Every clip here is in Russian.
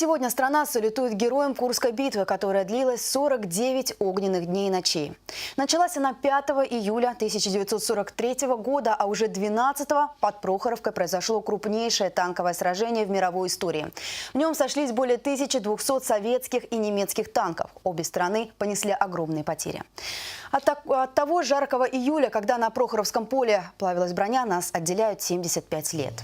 Сегодня страна салютует героям Курской битвы, которая длилась 49 огненных дней и ночей. Началась она 5 июля 1943 года, а уже 12-го под Прохоровкой произошло крупнейшее танковое сражение в мировой истории. В нем сошлись более 1200 советских и немецких танков. Обе страны понесли огромные потери. От того жаркого июля, когда на Прохоровском поле плавилась броня, нас отделяют 75 лет.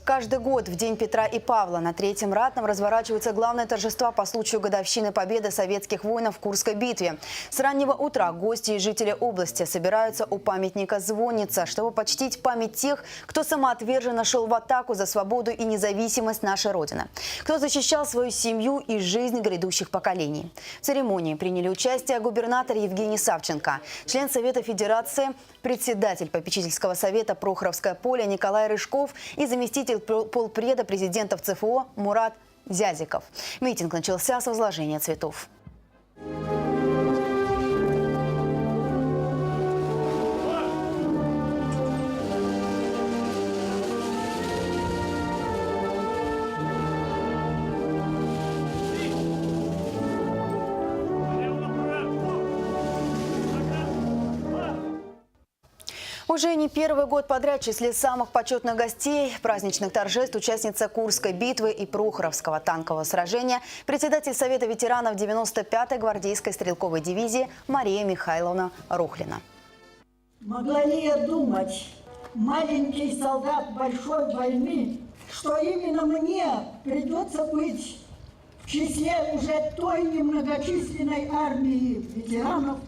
Каждый год в День Петра и Павла на Третьем Ратном разворачиваются главные торжества по случаю годовщины победы советских воинов в Курской битве. С раннего утра гости и жители области собираются у памятника Звонница, чтобы почтить память тех, кто самоотверженно шел в атаку за свободу и независимость нашей Родины, кто защищал свою семью и жизнь грядущих поколений. В церемонии приняли участие губернатор Евгений Савченко, член Совета Федерации, председатель попечительского совета Прохоровское поле Николай Рыжков и заместитель полпреда президента ЦФО Мурат Зязиков. Митинг начался с возложения цветов. Уже не первый год подряд в числе самых почетных гостей праздничных торжеств участница Курской битвы и Прохоровского танкового сражения, председатель Совета ветеранов 95-й гвардейской стрелковой дивизии Мария Михайловна Рухлина. Могла ли я думать, маленький солдат большой войны, что именно мне придется быть в числе уже той немногочисленной армии ветеранов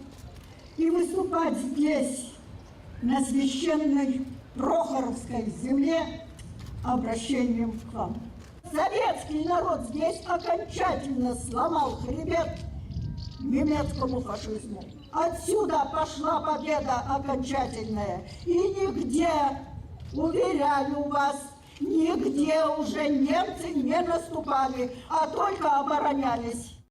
и выступать здесь, на священной Прохоровской земле, обращением к вам. Советский народ здесь окончательно сломал хребет немецкому фашизму. Отсюда пошла победа окончательная. И нигде, уверяю вас, нигде уже немцы не наступали, а только оборонялись.